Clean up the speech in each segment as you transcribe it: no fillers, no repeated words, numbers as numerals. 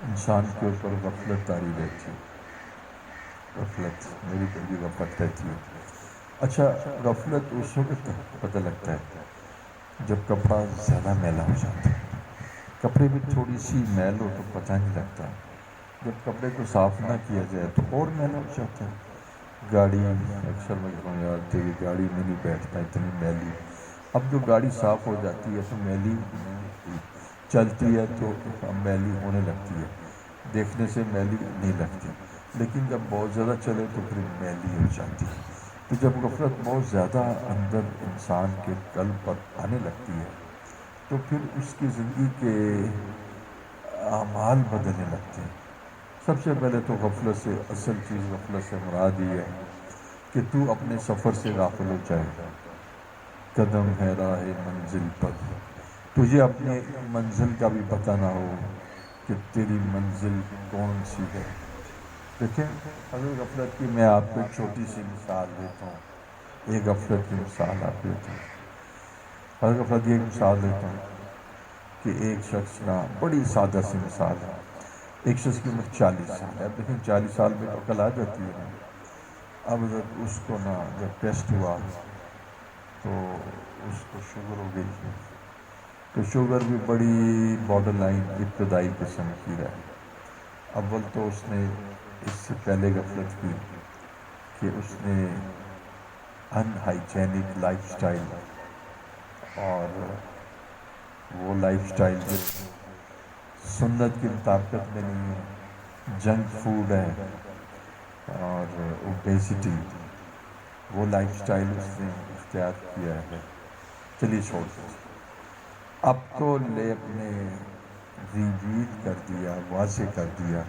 انسان کے اوپر غفلت طاری رہتی ہے. غفلت میری کبھی غفلت رہتی ہے. اچھا، غفلت اس وقت پتہ لگتا ہے جب کپڑا زیادہ میلا ہو جاتا ہے. کپڑے میں تھوڑی سی میل ہو تو پتہ نہیں لگتا، جب کپڑے کو صاف نہ کیا جائے تو اور میلا ہو جاتا ہے. گاڑی اکثر میں کہتا ہوں یار تیری گاڑی میں نہیں بیٹھتا اتنی میلی. اب جو گاڑی صاف ہو جاتی ہے تو میلی نہیں ہوتی، چلتی ہے تو اب میلی ہونے لگتی ہے، دیکھنے سے میلی نہیں لگتی، لیکن جب بہت زیادہ چلے تو پھر میلی ہو جاتی ہے. تو جب غفلت بہت زیادہ اندر انسان کے قلب پر آنے لگتی ہے تو پھر اس کی زندگی کے اعمال بدلنے لگتے ہیں. سب سے پہلے تو غفلت سے اصل چیز غفلت سے مراد یہ ہے کہ تو اپنے سفر سے غافل ہو جائے. قدم ہے راہ منزل پر، تجھے اپنے منزل کا بھی پتہ نہ ہو کہ تیری منزل کون سی ہے. دیکھیں اگر غفلت کی میں آپ کو ایک چھوٹی سی مثال دیتا ہوں، ایک غفلت کی مثال آپ دیتا ہوں. ہر غفلت کی ایک مثال دیتا ہوں کہ ایک شخص نا، بڑی سادہ سی مثال ہے، ایک شخص کی عمر 40 سال ہے. اب دیکھیں 40 سال میں تو عقل آ جاتی ہے نا. اب جب اس کو نا جب ٹیسٹ ہوا تو اس کو شوگر ہو گئی. تو شوگر بھی بڑی بارڈر لائن ابتدائی قسم کی ہے. اول تو اس نے اس سے پہلے غفلت کی کہ اس نے ان ہائیجینک لائف سٹائل، اور وہ لائف سٹائل جو سنت کے مطابقت میں نہیں ہے، جنک فوڈ ہے اور اوبیسٹی، وہ لائف سٹائل اس نے اختیار کیا ہے. چلیے چھوڑ دیجیے. اب تو لیب نے ریویل کر دیا، واضح کر دیا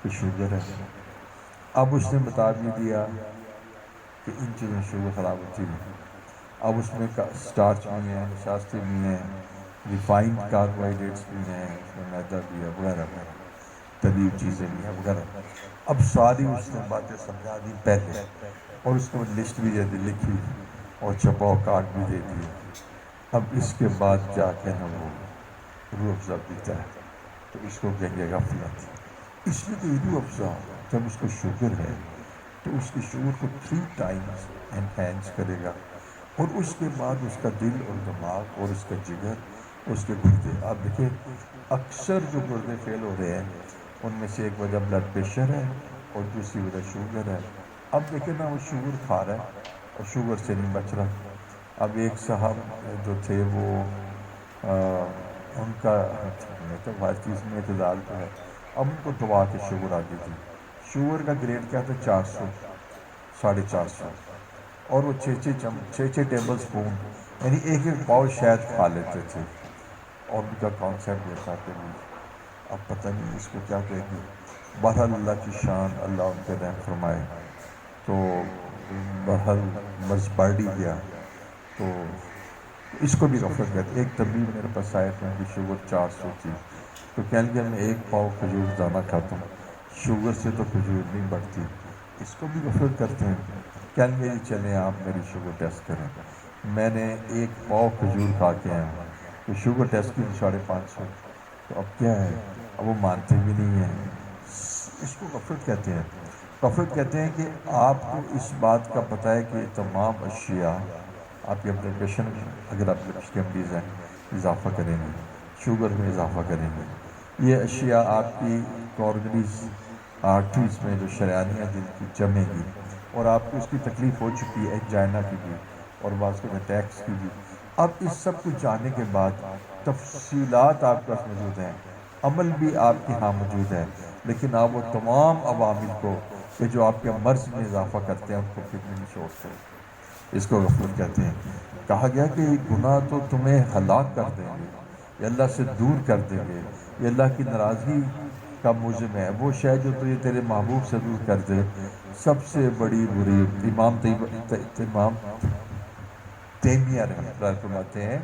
کہ شوگر ہے. اب اس نے بتا بھی دیا کہ ان چیزوں سے شوگر خراب ہوتی ہے. اب اس میں سٹارچ بھی ہیں، نشاستی بھی ہیں، ریفائنڈ کاربوہائیڈریٹس بھی ہیں، اس میں میدا بھی ہے وغیرہ وغیرہ، تلی ہوئی چیزیں بھی ہیں وغیرہ. اب ساری اس نے باتیں سمجھا دی پہلے، اور اس کو لسٹ بھی دے دی لکھی، اور چھپاؤ کارڈ بھی دے دیے. اب اس کے بعد جا کے نا وہ روح افزا پیتا ہے تو اس کو کہیں گے غفلت. اس لیے کہ روح افزا جب اس کو شوگر ہے تو اس کی شوگر کو 3 ٹائمز انہینس کرے گا، اور اس کے بعد اس کا دل اور دماغ اور اس کا جگر، اس کے گردے. آپ دیکھیں اکثر جو گردے فیل ہو رہے ہیں ان میں سے ایک وجہ بلڈ پریشر ہے اور دوسری وجہ شوگر ہے. اب دیکھیں نا وہ شوگر کھا رہا ہے اور شوگر سے نہیں بچ رہا. اب ایک صاحب جو تھے وہ ان کا ہر چیز میں اعتدال تو ہے، اب ان کو دبا کے شوگر آ گئی تھی. شوگر کا گریڈ کیا تھا؟ 400، 450. اور وہ چھ ٹیبل سپون یعنی ایک ایک پاؤ شاید کھا لیتے تھے. اور ان کا کانسیپٹ یہ تھا کہ اب پتہ نہیں اس کو کیا کہیں گے. بہرحال اللہ کی شان، اللہ ان پہ رحم فرمائے. تو بہرحال مرض بڑھ ہی گیا. تو اس کو بھی غفلت کہتے. ایک طبیب میرے پاس آئے تھے، ان کی شوگر 400 تھی. تو کہنے لگے میں ایک پاؤ کھجور دانہ کھاتا ہوں، شوگر سے تو کھجور نہیں بڑھتی. اس کو بھی غفلت کرتے ہیں. کہنے لگے جی چلیں آپ میری شوگر ٹیسٹ کریں. میں نے ایک پاؤ کھجور کھا کے آیا ہوں تو شوگر ٹیسٹ کی 550. تو اب کیا ہے، اب وہ مانتے بھی نہیں ہیں. اس کو غفلت کہتے ہیں. غفلت کہتے ہیں کہ آپ کو اس بات کا پتہ ہے کہ تمام اشیاء آپ کے بلڈ پریشر میں، اگر آپ لپس کے مریض ہیں، اضافہ کریں گی، شوگر میں اضافہ کریں گی. یہ اشیاء آپ کی کورنریز آرٹریز میں جو شریانیاں دل کی جمے گی، اور آپ کو اس کی تکلیف ہو چکی ہے انجائنا کی بھی اور بعض کو اٹیکس کی بھی. اب اس سب کچھ جاننے کے بعد تفصیلات آپ کے پاس موجود ہیں، عمل بھی آپ کے ہاں موجود ہے، لیکن آپ وہ تمام عوامل کو کہ جو آپ کے مرض میں اضافہ کرتے ہیں ان کو پھر بھی نہیں چھوڑتے. اس کو غفلت کہتے ہیں. کہا گیا کہ یہ گناہ تو تمہیں ہلاک کر دیں گے، یہ اللہ سے دور کر دیں گے، یہ اللہ کی ناراضگی کا موجب ہے. وہ شے جو تجھے تیرے محبوب سے دور کر دے سب سے بڑی بری. امام تیمیہ رحمۃ اللہ فرماتے ہیں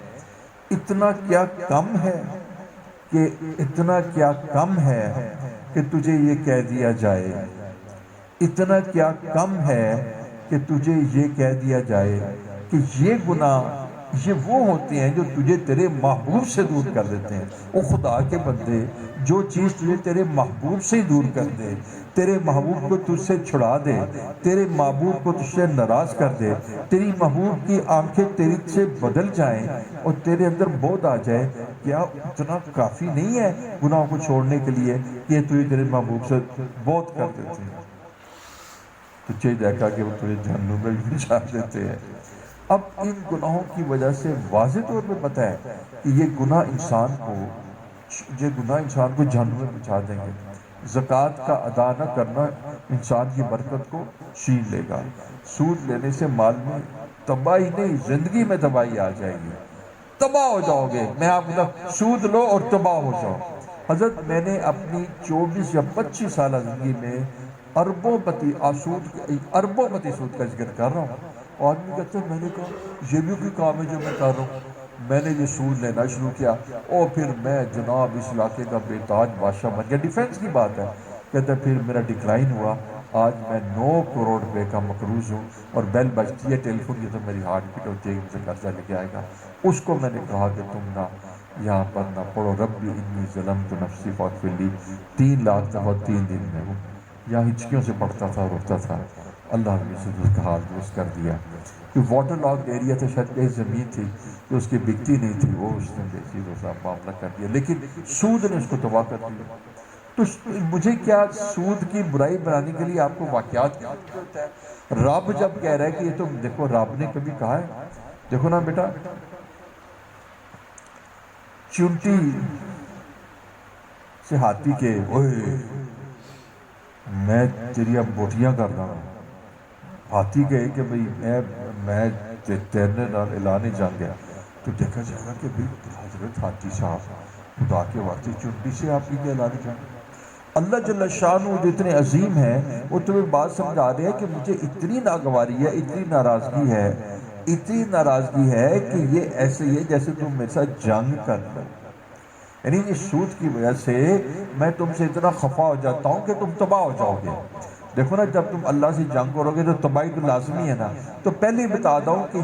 اتنا کیا کم ہے کہ اتنا کیا کم ہے کہ تجھے یہ کہہ دیا جائے، اتنا کیا کم ہے کہ تجھے یہ کہہ دیا جائے کہ یہ گناہ یہ وہ ہوتے ہیں جو تجھے تیرے محبوب سے دور کر دیتے ہیں۔ او خدا کے بندے، جو چیز تجھے تیرے محبوب سے دور کر دے، تیرے محبوب کو تجھ سے چھڑا دے، تیرے محبوب کو تجھ سے ناراض کر دے، تیری محبوب کی آنکھیں تیری سے بدل جائیں اور تیرے اندر بودھ آ جائے، کیا اتنا کافی نہیں ہے گناہوں کو چھوڑنے کے لیے کہ یہ تجھے تیرے محبوب سے بودھ کر دیتے ہیں؟ تجھے دیکھا کہ وہ تجھے جہنم میں بھی بچا دیتے ہیں۔ اب ان گناہوں کی وجہ سے واضح طور پہ پتہ ہے کہ یہ گناہ انسان کو جہنم میں بچا دیں گے۔ زکوٰۃ کا ادا نہ کرنا انسان کی برکت کو چھین لے گا۔ سود لینے سے مال میں تباہی نہیں، زندگی میں تباہی آ جائے گی، تباہ ہو جاؤ گے۔ میں آپ کو سود لو اور تباہ ہو جاؤ۔ حضرت میں نے اپنی 24 یا 25 سالہ زندگی میں اربوں پتی سود کا ذکر کر رہا ہوں۔ اور آدمی کہتے ہیں، میں نے کہا یہ بھی کوئی کام ہے جو میں کر رہا ہوں؟ میں نے یہ سود لینا شروع کیا اور پھر میں جناب اس علاقے کا بے تاج بادشاہ بن گیا۔ ڈیفینس کی بات ہے، کہتا ہے پھر میرا ڈکلائن ہوا، آج میں 9 کروڑ روپے کا مقروض ہوں اور بیل بجتی ہے ٹیلی فون کی تو میری ہارٹ بیٹ ہوتی ہے کہ مجھے قرضہ لے کے آئے گا۔ اس کو میں نے کہا کہ تم نہ یہاں پر نہ پڑھو ربی انی ظلمت نفسی فاغفر لی 3 لاکھ دفعہ 3 دن میں ہوں، یہاں ہچکیوں سے پڑھتا تھا، روتا تھا۔ اللہ نے سے اس کا حال درست کر دیا کہ واٹر لاک ایریا تھا، شاید کہیں زمین تھی جو اس کی بکتی نہیں تھی، وہ اس نے بیچی، دوسرا معاملہ کر دیا، لیکن سود نے اس کو تباہ کر دیا۔ تو مجھے کیا سود کی برائی بنانے کے لیے آپ کو واقعات کی ضرورت ہے؟ رب جب کہہ رہا ہے کہ یہ تو دیکھو، رب نے کبھی کہا ہے، دیکھو نا بیٹا، چونٹی سے ہاتھی کے اوئے میں تیری اب بوٹیاں کر رہا ہوں، ہاتھی کہے کہ بھئی میں تیرنے اعلان جان گیا، تو دیکھا جائے گا کہ بھئی حضرت ہاتھی صاحب خدا کے واسطے چونٹی سے آپ کی اعلان جان گیا۔ اللہ جل شانہ جو اتنے عظیم ہیں، وہ تمہیں بات سمجھا رہے ہیں کہ مجھے اتنی ناگواری ہے، اتنی ناراضگی ہے کہ یہ ایسے ہی ہے جیسے تم میرے ساتھ جنگ کر لو۔ یعنی یہ سود کی وجہ سے میں تم سے اتنا خفا ہو جاتا ہوں کہ تم تباہ ہو جاؤ گے۔ دیکھو نا، جب تم اللہ سے جنگ کرو گے تو تباہی تو لازمی ہے نا۔ تو پہلے ہی بتا دوں کہ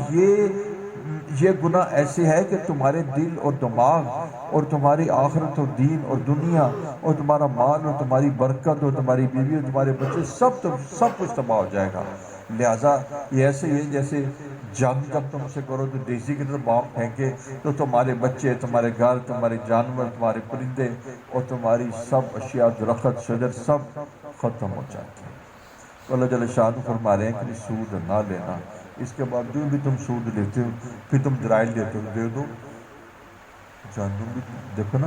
یہ گناہ ایسے ہے کہ تمہارے دل اور دماغ اور تمہاری آخرت اور دین اور دنیا اور تمہارا مال اور تمہاری برکت اور تمہاری بیوی اور تمہارے بچے سب کچھ تباہ ہو جائے گا۔ لہٰذا یہ ایسے ہی ہے جیسے جنگ جب تم سے کرو تو دیسی کی طرف بام پھینکے تو تمہارے بچے، تمہارے گھر، تمہارے جانور، تمہارے پرندے اور تمہاری سب اشیاء، درخت، شجر سب ختم ہو جاتے ہیں۔ تو اللہ جل شانہ فرما رہے ہیں کہ سود نہ لینا، اس کے باوجود بھی تم سود لیتے ہو، پھر تم درائل لیتے ہو، دے دو جہنم بھی۔ دیکھو نا،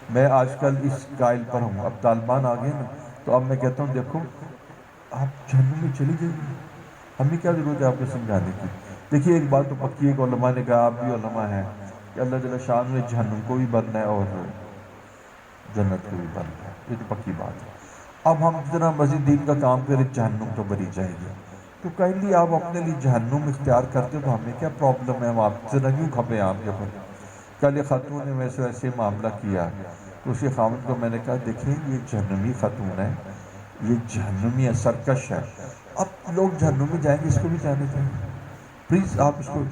میں آج کل اس قائل پر ہوں، اب طالبان آ گئے نا، تو اب میں کہتا ہوں دیکھو آپ جہنم میں چلی جائیں، ہمیں کیا ضرورت ہے آپ کو سمجھانے کی؟ دیکھیے ایک بات تو پکی ہے کہ علماء نے کہا، آپ بھی علماء ہیں، کہ اللہ جل شانہ نے جہنم کو بھی بننا ہے اور جنت کو بھی بننا ہے، یہ تو پکی بات ہے۔ اب ہم جتنا مزید دین کا کام کریں جہنم تو بری جائے گی، تو کائنڈلی آپ اپنے لیے جہنم اختیار کرتے ہو تو ہمیں کیا پرابلم ہے؟ ہم آپ سے نہ کیوں کھپے آپ کے اوپر؟ کل ایک خاتون نے میرے سے ایسے معاملہ کیا، تو اس کے خامن کو میں نے کہا دیکھیں یہ جہنمی خاتون ہے، یہ جہنمی ہے، سرکش ہے، اب لوگ جہنم میں جائیں گے، اس کو بھی جانے دیں، پلیز آپ اس کو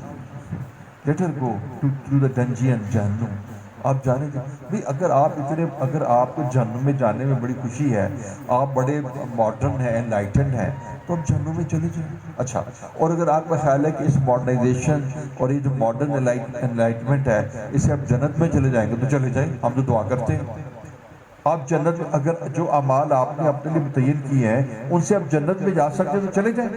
let her go to the ڈنجین، جہنم آپ جانے دیں۔ بھئی اگر آپ کو جہنم میں جانے میں بڑی خوشی ہے، آپ بڑے ماڈرن ہیں، انلائٹنڈ ہیں، تو آپ جہنم میں چلے جائیں۔ اچھا، اور اگر آپ کا خیال ہے کہ اس ماڈرنائزیشن اور یہ جو ماڈرن انلائٹمنٹ ہے اس سے آپ جنت میں چلے جائیں گے تو چلے جائیں، ہم تو دعا کرتے ہیں آپ جنت میں، اگر جو اعمال آپ نے اپنے لیے متعین کیے ہیں ان سے آپ جنت میں جا سکتے ہیں تو چلے جائیں،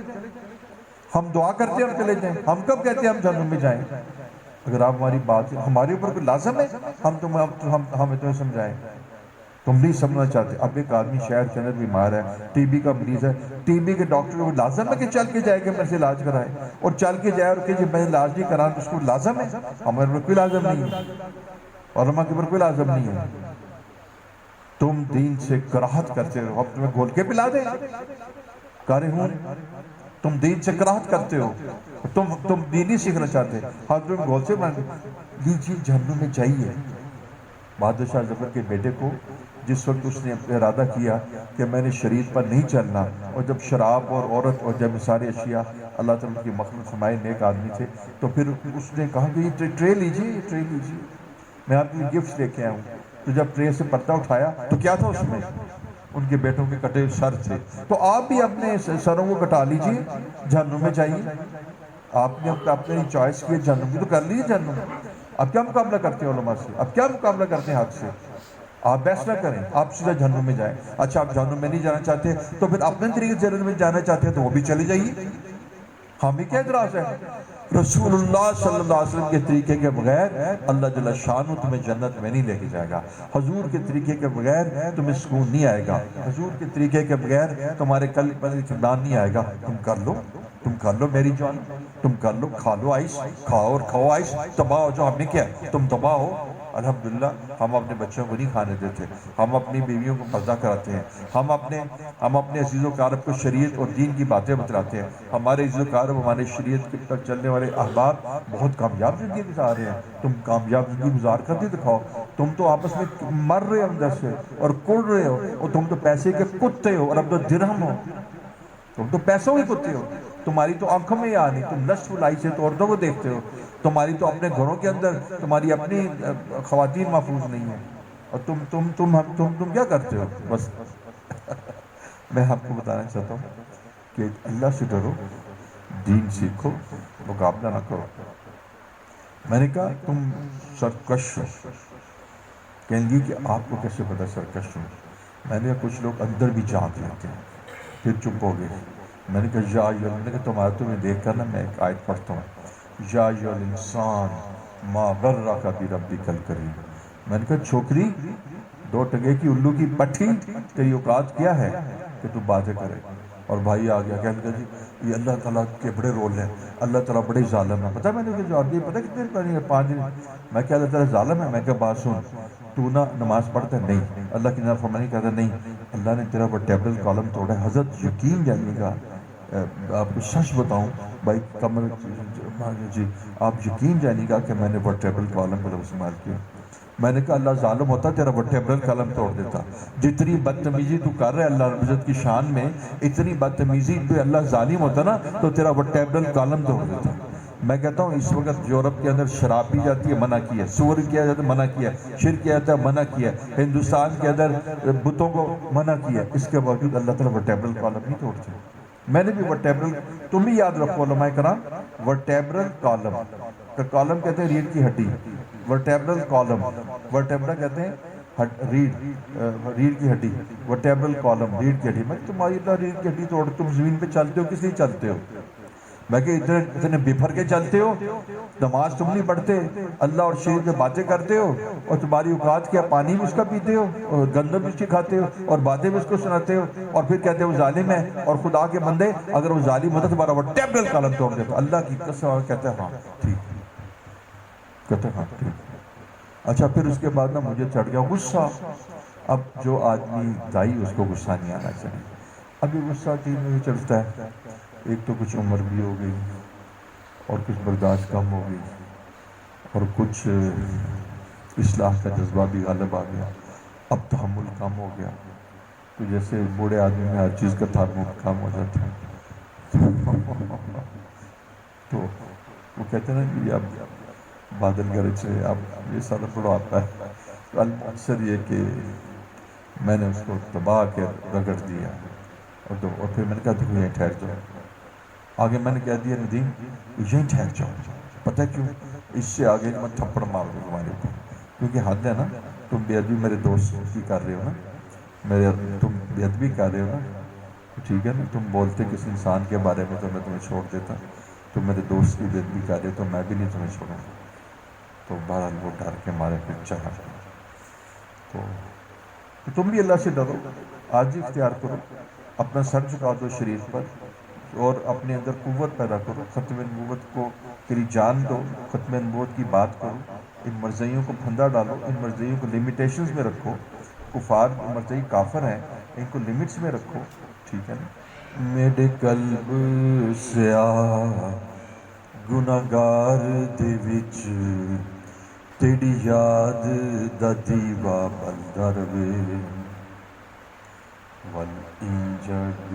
ہم دعا کرتے ہیں ہم چلے جائیں، ہم کب کہتے ہیں ہم جہنم میں جائیں؟ اگر آپ ہماری بات ہمارے اوپر کوئی لازم ہے ہمیں تمہیں سمجھائیں، تم نہیں سمجھنا چاہتے۔ اب ایک آدمی شہر کے اندر بیمار ہے، ٹی بی کا مریض ہے، ٹی بی کے ڈاکٹر کو لازم ہے کہ چل کے جائے کہ میرے سے علاج کرائے، اور چل کے جائے اور کہ جی میں علاج نہیں کرا تو اس کو لازم ہے؟ ہمارے اوپر کوئی لازم نہیں ہے، علماء کے اوپر کوئی لازم نہیں ہے۔ تم دین سے کراہت کرتے ہو، اب تمہیں گھول کے پلا دیں کارہون، تم دین سے کراہت کرتے ہو، تم دین نہیں سیکھنا چاہتے، ہاں تم گھول سے بنا لیجیے جہنم میں جائیے۔ بہادر شاہ ظفر کے بیٹے کو جس وقت اس نے ارادہ کیا کہ میں نے شریعت پر نہیں چلنا، اور جب شراب اور عورت اور جب سارے اشیاء اللہ تعالیٰ کی مغفرت فرمائے، نیک آدمی تھے. تو پھر اس نے کہا کہ یہ ٹرے لیجیے، یہ ٹرے لیجیے، میں آپ کے لیے گفٹ لے کے آیا ہوں. تو جب ٹرے سے پردہ اٹھایا تو کیا تھا اس میں؟ ان کے بیٹوں کے کٹے سر تھے. تو آپ بھی اپنے سروں کو کٹا لیجیے، جہنم میں جائیے. آپ نے اپنے چوائس کی جہنم کی تو کر لیجیے جہنم. اب کیا مقابلہ کرتے ہیں علماء سے؟ اب کیا مقابلہ کرتے ہیں حق سے؟ آپ بحث نہ کریں، آپ سیدھا جہنم میں جائیں. اچھا آپ جہنم میں نہیں جانا چاہتے تو پھر اپنے طریقے سے جہنم میں جانا چاہتے ہیں تو وہ بھی چلے جائیے. ہمیں کیا اعتراض ہے؟ رسول اللہ صلی اللہ علیہ وسلم کے طریقے کے بغیر اللہ جل شانہ تمہیں جنت میں نہیں لے کے جائے گا. حضور کے طریقے کے بغیر تمہیں سکون نہیں آئے گا. حضور کے طریقے کے بغیر تمہارے قلب پر اطمینان نہیں آئے گا. تم کر لو میری جان، تم کر لو، کھا لو آئس، کھاؤ اور کھاؤ آئس، تباہ ہو جو. ہمیں کیا ہے؟ تم تباہ ہو. الحمدللہ ہم اپنے بچوں کو نہیں کھانے دیتے، ہم اپنی بیویوں کو پردہ کراتے ہیں، ہم اپنے عزیز و اقارب کو شریعت اور دین کی باتیں بتلاتے ہیں. ہمارے عزیز و اقارب، ہمارے شریعت پر چلنے والے احباب بہت کامیاب زندگی گزار رہے ہیں. تم کامیاب زندگی گزار کر کے دکھاؤ. تم تو آپس میں مر رہے ہو اندر سے اور کڑ رہے ہو، اور تم تو پیسے کے کتے ہو اور اب تو درہم ہو. تم تو پیسوں ہی کتے ہو. تمہاری تو آنکھوں میں آ نہیں، تم لسٹ فلائی سے تو عورتوں کو دیکھتے ہو. تمہاری تو اپنے گھروں کے اندر تمہاری اپنی خواتین محفوظ نہیں ہیں. اور تم کیا کرتے ہو؟ بس میں آپ کو بتانا چاہتا ہوں کہ اللہ سے ڈرو، دین سیکھو، مقابلہ نہ کرو. میں نے کہا تم سرکش ہو. کہیں گی کہ آپ کو کیسے پتا سرکش ہوں؟ میں نے کہا کچھ لوگ اندر بھی جھانک لیتے ہیں. پھر چپ ہو گئے. میں نے کہا میں نے کہا تمہیں دیکھ کر نا میں ایک آیت پڑھتا ہوں. یا ایھا الانسان ما غرک بربک الکریم. میں نے کہا چھوکری، 2 ٹکے کی الو کی پٹھی، تیری اوقات کیا ہے کہ تو باتیں کرے؟ اور بھائی آ گیا کہنے لگا جی یہ اللہ تعالیٰ کے بڑے رول ہیں، اللہ تعالیٰ بڑے ظالم ہیں. پتہ میں نے کہا جواب دیا، پتہ کتنے دن پڑھی ہے؟ 5 دن. میں کہا اللہ تعالیٰ ظالم ہے؟ میں کہا بات سن، تو نا نماز پڑھتا ہے؟ نہیں. اللہ کی نافرمانی کرتا ہے؟ نہیں. اللہ نے تیرا ورٹیبرل کالم توڑا ہے. حضرت یقین جانیے گا، آپ کو سچ بتاؤں بھائی کمر جی، آپ یقین جانیے گا کہ میں نے ورٹیبرل کالم کا لفظ استعمال کیا. میں نے کہا اللہ ظالم ہوتا تیرا ورٹیبرل کالم توڑ دیتا. جتنی بدتمیزی تو کر رہا ہے اللہ رب العزت کی شان میں، اتنی بدتمیزی پہ اللہ ظالم ہوتا نا تو تیرا ورٹیبرل کالم توڑ دیتا. میں کہتا ہوں اس وقت یورپ کے اندر شراب پی جاتی ہے، منع کیا ہے. سور کیا جاتا ہے، منع کیا ہے. شرک کیا جاتا ہے، منع کیا ہے. ہندوستان کے اندر بتوں کو منع کیا ہے. اس کے باوجود اللہ تعالیٰ ورٹیبرل کالم نہیں توڑتے. میں نے بھی ورٹیبرل، تم بھی یاد رکھو علماء کرام، ورٹیبرل کالم. کالم کہتے ہیں ریڑھ کی ہڈی، ورٹیبرل کالم. ورٹیبرا کہتے ہیں ریڑھ کی ہڈی، ورٹیبرل کالم ریڑھ کی ہڈی. میں تمہاری اللہ ریڑھ کی ہڈی توڑ، تم زمین پہ چلتے ہو کس لیے چلتے ہو؟ میں کہ اتنے بفر کے چلتے ہو، نماز تم نہیں پڑھتے، اللہ اور شریعت میں باتیں کرتے ہو، اور تمہاری اوقات کیا؟ پانی بھی اس کا پیتے ہو اور گندم بھی اس کی کھاتے ہو اور باتیں بھی اس کو سناتے ہو، اور پھر کہتے ہو ظالم ہے. اور خدا کے بندے اگر وہ ظالم ہوتا تمہارا ورٹیبرل کالم توڑ دیتا. اللہ کی قسم. اور کہتے ہیں ہاں ٹھیک، کہتے ہیں ہاں ٹھیک. اچھا پھر اس کے بعد نا مجھے چڑھ گیا غصہ. اب جو آدمی دائی اس کو غصہ نہیں آنا چاہیے. اب یہ غصہ دل میں ہی چڑھتا ہے. ایک تو کچھ عمر بھی ہو گئی اور کچھ برداشت کم ہو گئی اور کچھ اصلاح کا جذبہ بھی غالب آ گیا. اب تحمل کم ہو گیا. تو جیسے بوڑھے آدمی میں ہر چیز کا تحمل کم ہو جاتا ہے. تو وہ کہتے ہیں نا کہ اب بادل گرج سے اب یہ سارا بڑا آتا ہے. تو اکثر یہ کہ میں نے اس کو دبا کے رگڑ دیا اور پھر میں نے کہا تم یہیں ٹھہر جاؤ. آگے میں نے کہہ دیا ندیم یہیں ٹھہر جاؤ. پتہ کیوں؟ اس سے آگے میں تھپڑ مار دوں تمہارے اوپر، کیونکہ حد ہے نا. تم بے ادبی میرے دوست کی کر رہے ہو نا، تم بے ادبی کر رہے ہو نا. ٹھیک ہے نا، تم بولتے کسی انسان کے بارے میں تو میں تمہیں چھوڑ دیتا. تم میرے دوست کی بے ادبی کر رہے ہو تو میں بھی نہیں تمہیں چھوڑوں. تو بہرحال وہ ڈر کے مارے پھر چلا. تو تم بھی اللہ سے ڈرو، عاجزی اختیار کرو، اپنا سر جھکا دو شریعت پر اور اپنے اندر قوت پیدا کرو. ختم نبوت کو تیری جان دو، ختم نبوت کی بات کرو. ان مرضیوں کو پھندا ڈالو، ان مرضیوں کو لیمیٹیشنز میں رکھو. کفار مرضی کافر ہیں، ان کو لیمٹس میں رکھو. ٹھیک ہے نا. میرے قلب سے آ گناہگار دے وچ تیری یاد دا دیوا بلدا رہے. ول این جگ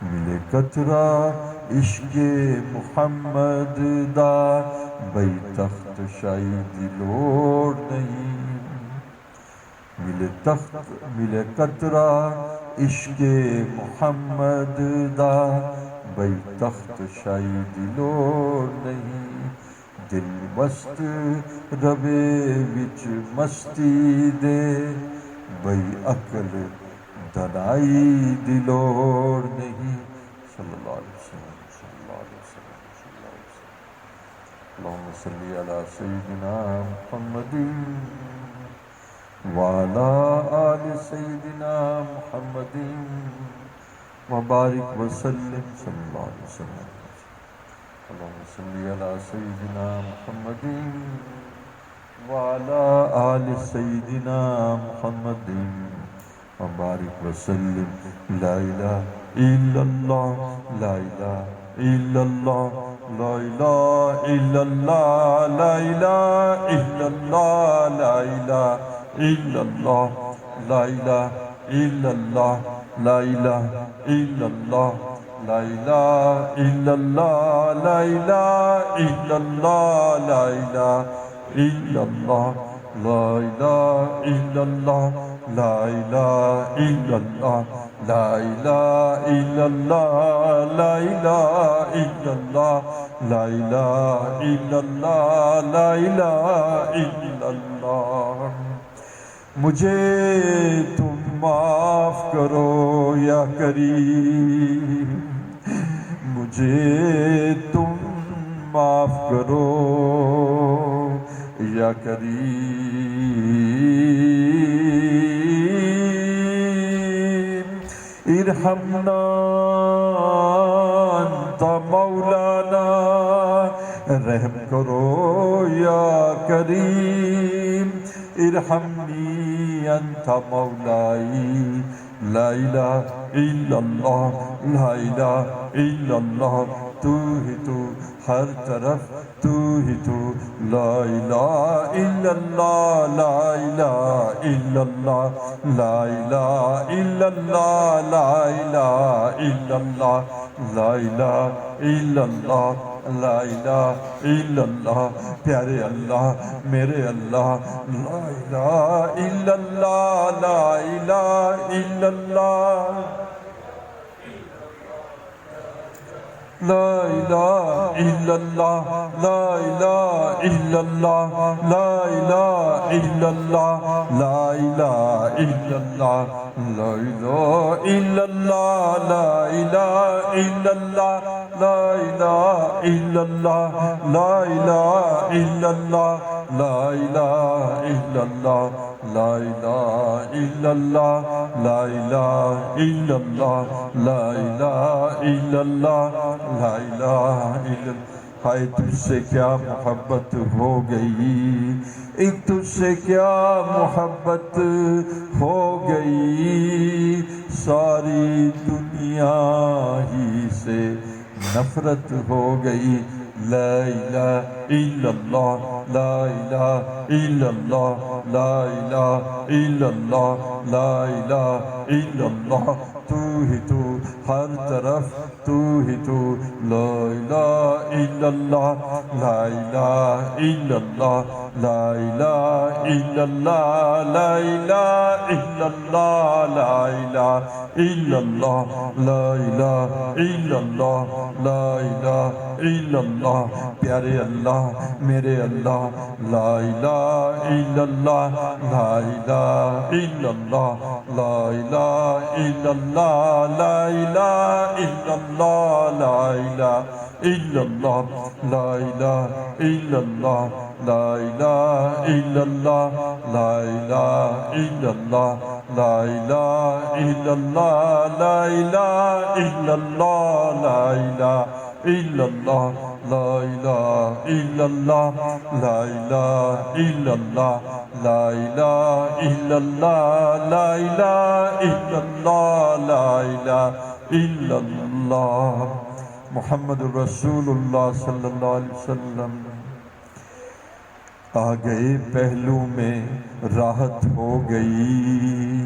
ملے قطرہ عشق محمد دا بھئی تخت شاہی دی لوڑ نہیں ملے قطرہ عشق محمد دا بھئی تخت شاہی دی لوڑ نہیں دل مست ربے وچ مستی دے بھئی عقل دنائی دی لوڑ نہیں صلی اللہ علیہ وسلم صلی اللہ علیہ وسلم صلی اللہ علیہ وسلم اللہم صلی علی سیدنا محمد وعلی آل سیدنا محمد وبارک وسلم صلی اللہ علیہ وسلم اللہم صلی علی سیدنا محمد وعلی آل سیدنا محمد وبارک وسلم لا الہ الا اللہ لا الہ الا اللہ لا الہ الا اللہ لا الہ الا اللہ لا الہ الا اللہ لا الہ الا اللہ لا الہ الا اللہ لا الہ الا اللہ لا الہ الا اللہ لا الہ الا اللہ لا الہ الا اللہ لا الہ الا اللہ لا الہ الا اللہ لا الہ الا اللہ لا الہ الا اللہ لا الہ الا اللہ مجھے تم معاف کرو یا کریم مجھے تم معاف کرو یا کریم ارحمنا انت مولانا رحم کرو یا کریم ارحمنی انت مولائی لا الہ الا اللہ لا الہ الا اللہ تو ہی تو ہر طرف تو ہی تو لا الہ الا اللہ لا الہ الا اللہ لا الہ الا اللہ لا الہ الا اللہ لا الہ الا اللہ لا الہ الا اللہ پیارے اللہ میرے اللہ لا الہ الا اللہ لا الہ الا اللہ لا الہ الا اللہ لا الہ الا اللہ لا الہ الا اللہ لا الہ الا اللہ لا الہ الا اللہ لا الہ الا اللہ لا الہ الا اللہ لا الہ الا اللہ لا الہ الا اللہ لا الہ الا اللہ لا الہ الا اللہ لا الہ الا اللہ لا الہ الا ہائے تجھ سے کیا محبت ہو گئی ایک تجھ سے کیا محبت ہو گئی ساری دنیا ہی سے نفرت ہو گئی لا الہ الا اللہ لا الہ الا اللہ لا الہ الا اللہ لا الہ الا اللہ تو ہی تو ہر طرف تو ہی تو لا الہ الا اللہ لا الہ الا اللہ لا الہ الا اللہ لا الہ الا اللہ لا الہ الا اللہ لا الہ الا اللہ لا الہ الا اللہ پیارے اللہ میرے اللہ لا الہ الا اللہ لا الہ الا اللہ لا الہ الا اللہ لا الہ الا اللہ لا الہ الا اللہ لا الہ الا اللہ لا الہ الا اللہ لا الہ الا اللہ لا الہ الا اللہ لا الہ الا اللہ لا الہ الا اللہ لا الہ الا اللہ لا الہ الا اللہ لا الہ الا اللہ لا الہ الا اللہ لا الہ الا اللہ محمد رسول اللہ صلی اللہ علیہ وسلم آ گئے پہلو میں راحت ہو گئی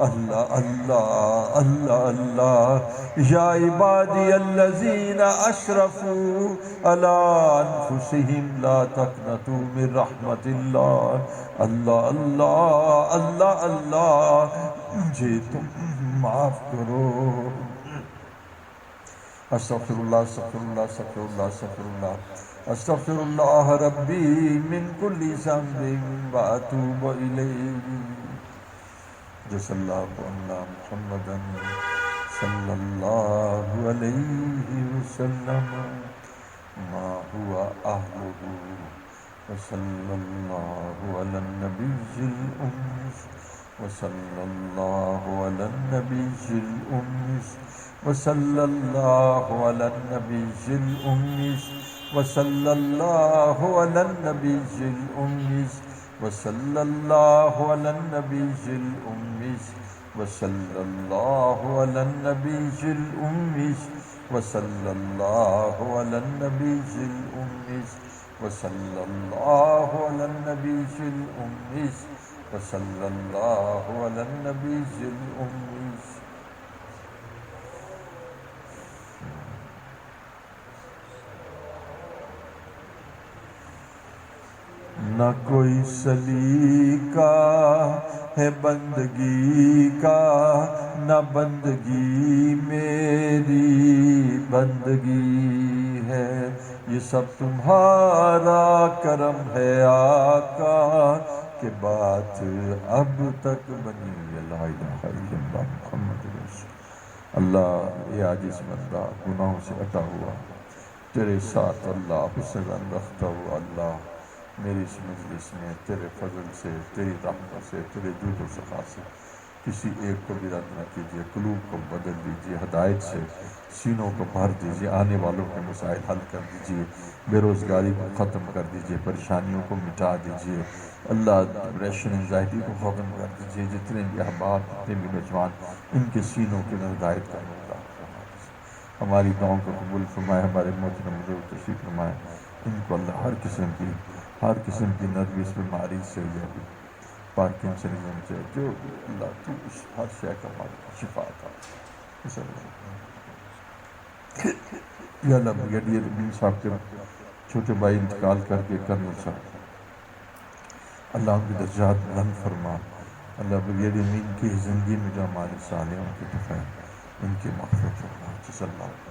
اللہ اللہ اللہ اللہ یا عبادی الذین اشرفوا علی انفسہم لا تقنطوا من رحمت اللہ اللہ اللہ اللہ اللہ مجھے تم معاف کرو استغفر اللہ استغفر اللہ استغفر اللہ استغفر اللہ استغفر اللہ ربی من کل ذنب واتوب الیہ جس اللہ علیہ محمد صلی اللہ علیہ وسلم ما هو اہلہ وصلی اللہ علی النبی الأمی وصلی اللہ علی النبی الأمی وصلی اللہ علی النبی الأمی وصلی اللہ علی النبی الأمی وصلی اللہ علی النبی الأمی وصلی اللہ علی النبی الأمی وصلی اللہ علی النبی الأمی وصلی اللہ علی النبی الأمی وصلی اللہ علی النبی الأمی نہ کوئی سلیقہ ہے بندگی کا نہ بندگی میری بندگی ہے یہ سب تمہارا کرم ہے آقا کہ بات اب تک بنی لا الہ الا اللہ محمد رسول اللہ یہ عاجز بندہ گناہوں سے اٹا ہوا تیرے ساتھ اللہ حسن رکھتا ہوا اللہ میری اس مجلس میں تیرے فضل سے تیری رحمت سے تیرے جود و صفا سے کسی ایک کو بھی رد نہ کیجیے قلوب کو بدل دیجیے ہدایت سے سینوں کو بھر دیجیے آنے والوں کے مسائل حل کر دیجیے بے روزگاری کو ختم کر دیجیے پریشانیوں کو مٹا دیجیے اللہ ڈپریشن انزائٹی کو ختم کر دیجیے جتنے بھی احباب جتنے بھی نوجوان ان کے سینوں کی ہدایت کا موقع ہماری دعاؤں کو قبول فرمائے ہمارے محترم بزرگ تشریف فرمائے ان کو اللہ ہر قسم کی نرگس بیماری سے یا پارکنسنزم سے جو اللہ تو اس ہر شے کا مالک شفا عطا یا اللہ بریگیڈیئر امین صاحب کے چھوٹے بھائی انتقال کر کے کرنل صاحب اللہ ان کی درجات بلند فرما اللہ بریگیڈیئر امین کی زندگی میں جو ہمارے صالحوں کی دفعہ ان کی مغفرت فرما جس اللہ